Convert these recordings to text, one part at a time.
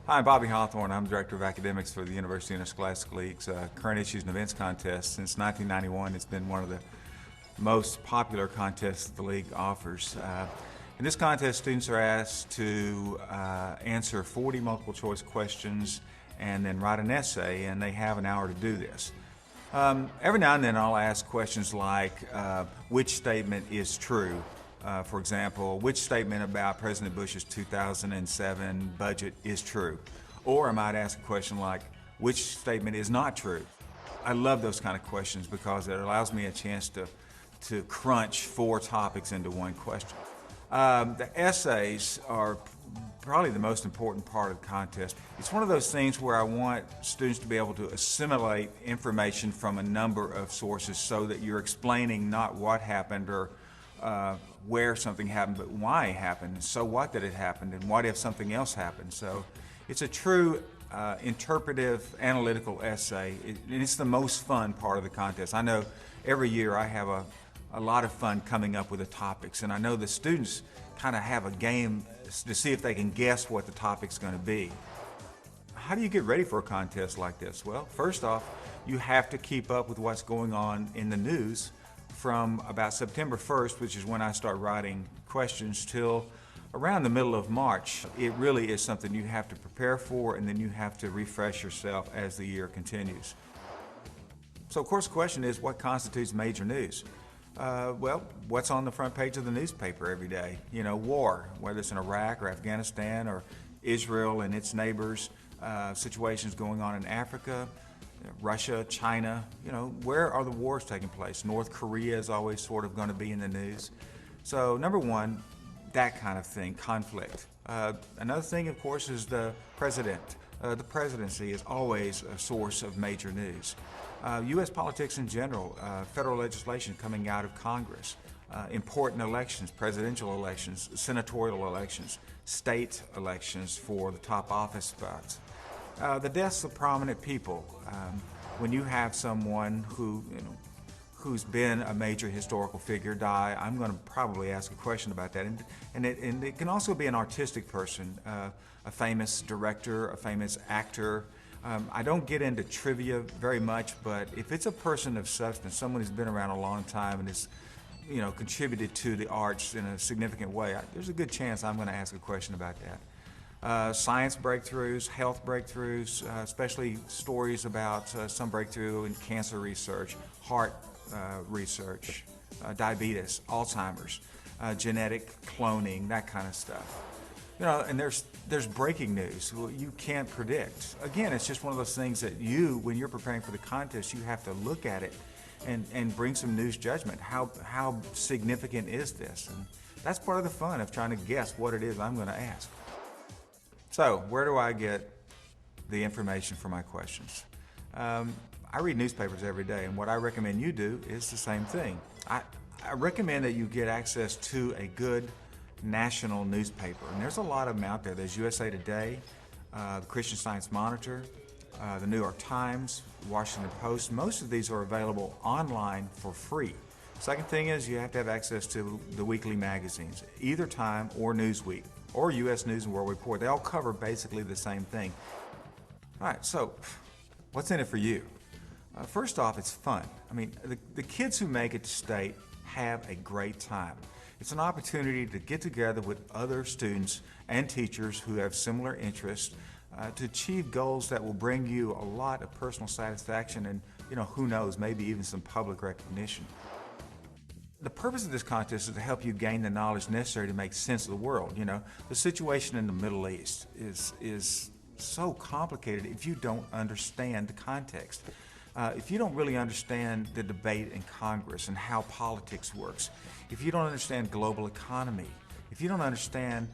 Hi, I'm Bobby Hawthorne. I'm Director of Academics for the University Interscholastic League's Current Issues and Events Contest. Since 1991, it's been one of the most popular contests the League offers. In this contest, students are asked to answer 40 multiple choice questions and then write an essay, and they have an hour to do this. Every now and then I'll ask questions like, which statement is true? For example, which statement about President Bush's 2007 budget is true? Or I might ask a question like, which statement is not true? I love those kind of questions because it allows me a chance to crunch 4 topics into one question. The essays are probably the most important part of the contest. It's one of those things where I want students to be able to assimilate information from a number of sources so that you're explaining not what happened or where something happened, but why it happened. So what that it happened, and what if something else happened? So it's a true interpretive, analytical essay, and it's the most fun part of the contest. I know every year I have a lot of fun coming up with the topics, and I know the students kind of have a game to see if they can guess what the topic's going to be. How do you get ready for a contest like this? Well, first off, you have to keep up with what's going on in the news from about September 1st, which is when I start writing questions, till around the middle of March. It really is something you have to prepare for, and then you have to refresh yourself as the year continues. So of course the question is, what constitutes major news? Well, what's on the front page of the newspaper every day? You know, war, whether it's in Iraq or Afghanistan or Israel and its neighbors, situations going on in Africa, Russia, China, you know, where are the wars taking place? North Korea is always sort of going to be in the news. So number one, that kind of thing, conflict. Another thing, of course, is the president. The presidency is always a source of major news. U.S. politics in general, federal legislation coming out of Congress, important elections, presidential elections, senatorial elections, state elections for the top office spots. The deaths of prominent people. When you have someone who's been a major historical figure die, I'm going to probably ask a question about that. And it can also be an artistic person, a famous director, a famous actor. I don't get into trivia very much, but if it's a person of substance, someone who's been around a long time and has, contributed to the arts in a significant way, there's a good chance I'm going to ask a question about that. Science breakthroughs, health breakthroughs, especially stories about some breakthrough in cancer research, heart research, diabetes, Alzheimer's, genetic cloning, that kind of stuff. And there's breaking news you can't predict. Again, it's just one of those things that when you're preparing for the contest, you have to look at it and bring some news judgment. How significant is this? And that's part of the fun of trying to guess what it is I'm going to ask. So, where do I get the information for my questions? I read newspapers every day, and what I recommend you do is the same thing. I recommend that you get access to a good national newspaper, and there's a lot of them out there. There's USA Today, the Christian Science Monitor, the New York Times, Washington Post. Most of these are available online for free. Second thing is you have to have access to the weekly magazines, either Time or Newsweek, or U.S. News and World Report. They all cover basically the same thing. All right, so what's in it for you? First off, it's fun. I mean, the kids who make it to state have a great time. It's an opportunity to get together with other students and teachers who have similar interests to achieve goals that will bring you a lot of personal satisfaction and, who knows, maybe even some public recognition. The purpose of this contest is to help you gain the knowledge necessary to make sense of the world. The situation in the Middle East is so complicated if you don't understand the context. If you don't really understand the debate in Congress and how politics works, if you don't understand global economy, if you don't understand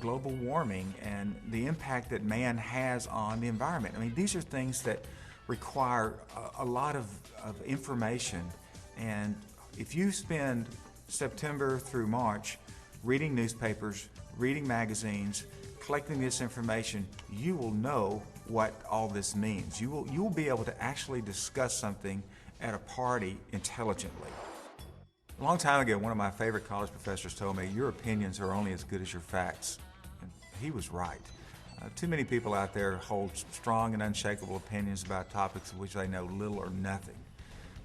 global warming and the impact that man has on the environment, these are things that require a lot of information. And if you spend September through March reading newspapers, reading magazines, collecting this information, you will know what all this means. You will be able to actually discuss something at a party intelligently. A long time ago, one of my favorite college professors told me, your opinions are only as good as your facts. And he was right. Too many people out there hold strong and unshakable opinions about topics of which they know little or nothing.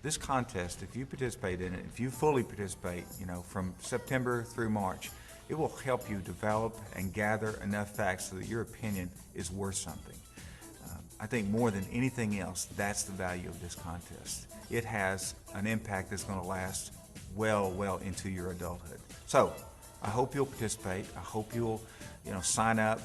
This contest, if you participate in it, if you fully participate, from September through March, it will help you develop and gather enough facts so that your opinion is worth something. I think more than anything else, that's the value of this contest. It has an impact that's going to last well into your adulthood. So, I hope you'll participate. I hope you'll, sign up,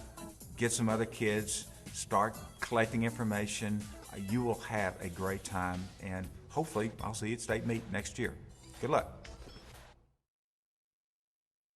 get some other kids, start collecting information. You will have a great time, and hopefully I'll see you at state meet next year. Good luck.